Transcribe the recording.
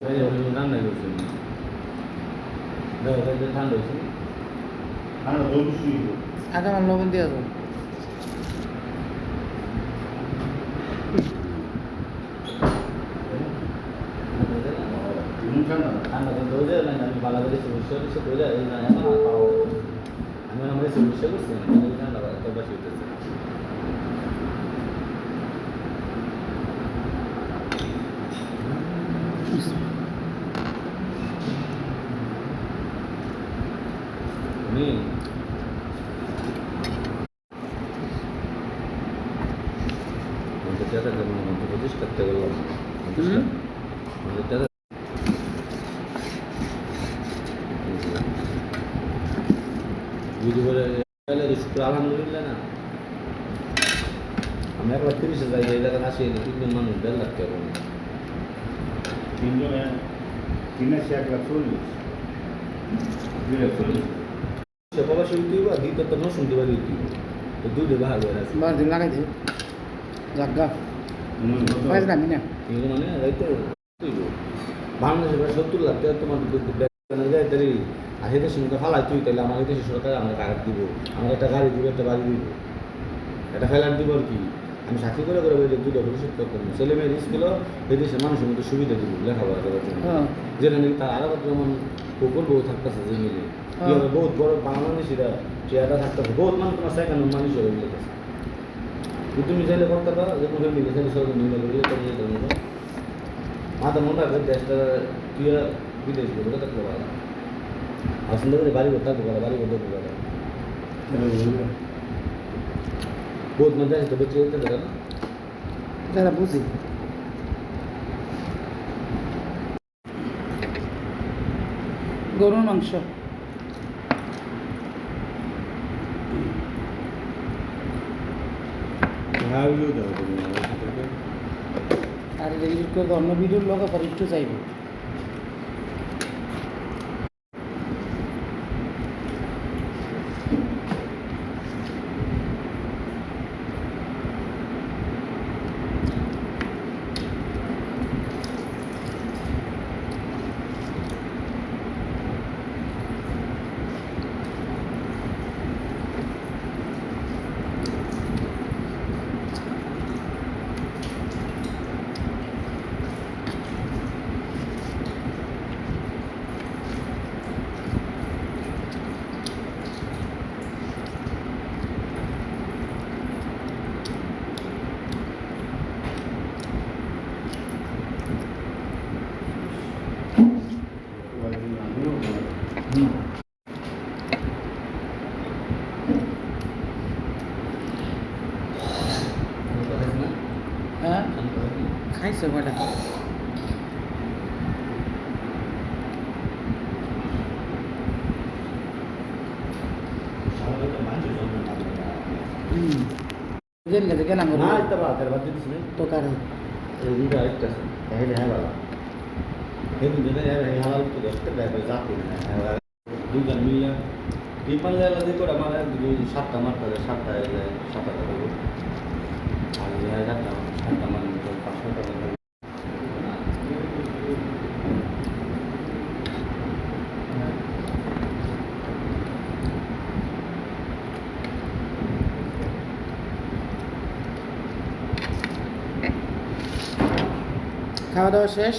ঠান্ডা করছে ঠান্ডা হয়েছে ঠান্ডা অবশ্যই আগে আমার লবণ দিয়ে যাবো ঠান্ডা ঠান্ডা করতে হয়ে যায় না আমি বালা করে সমস্যা করছে হয়ে যায় এই না এখন আর পাওয়া আমি আমার সমস্যা করছি ঠান্ডা এত বেশি হইতেছে আমি যেটা যেমন পঁচিশ করতে গেলাম যদি বলে আলহামদুলিল্লাহ না আমি একবার 30 জায়গায় এই জায়গায় আসি তিনজন মানুষ 1.5 লাখ টাকা তিনজনে তিনে 1,40,000 2,40,000 সে প্রবাসী উঠিব আর দ্বিতীয় তো নসুন দিবা দিইব তো দুটো ভাগ হয়ে আছে বার দিন লাগাই দিই জাগা পাইছ না মিনা কিন্তু মানে রাইতে বাংলাদেশে প্রায় 70 লাখ টাকা তোমার যায় তাহলে আর হেদের সঙ্গে ফালাই তুই তাহলে আমার দেশের সরকার আমাকে কাগজ দিব আমার একটা গাড়ি দিব একটা বাড়ি দিব একটা ফেলার দিব আর কি আমি সাক্ষী করে করে বলি দুটো ভবিষ্যৎ করতে হবে ছেলে মেয়ের স্কুলও এই দেশের মানুষের মধ্যে সুবিধা দিব লেখাপড়া করার জন্য যেটা নাকি তার আরও যেমন কুকুর বউ থাকতেছে যে মিলে কীভাবে বহুত বড় বাংলাদেশিরা চেয়ারটা থাকতেছে বহুত মানুষ তোমার সেকেন্ড মানুষ হয়ে গেছে তুমি চাইলে করতে পারো যে কোনো মিলে চাইলে সব মিলে মিলে তো নিয়ে দেবো মাথা মনে রাখবে দেশটা তুই বিদেশ করবে থাকতে পারো আর সুন্দর করে বাড়ি করতে থাকতে পারো বাড়ি করতে পারো বহুত মজা আসতে বেঁচে যেতে পারে না যারা বুঝি গরুর মাংস আর এদিকে অন্য ভিডিওর লোক আবার একটু চাইবে হ্যাঁ খাইছে কটা গেলাম না এটা বাদ এর বাদ দিস না তো কারণ এই দুটো আরেকটা আছে হ্যাঁ হ্যাঁ বাবা এই দুটো হ্যাঁ হালাল তো দেখতে দেবে জাতি না দুজন মিলে এই পাঁচটা লাগে করে আমার 7টা মারতে 7টা 7টা দেবো আর 7টা মানে 500 টাকা খাওয়া দাওয়া শেষ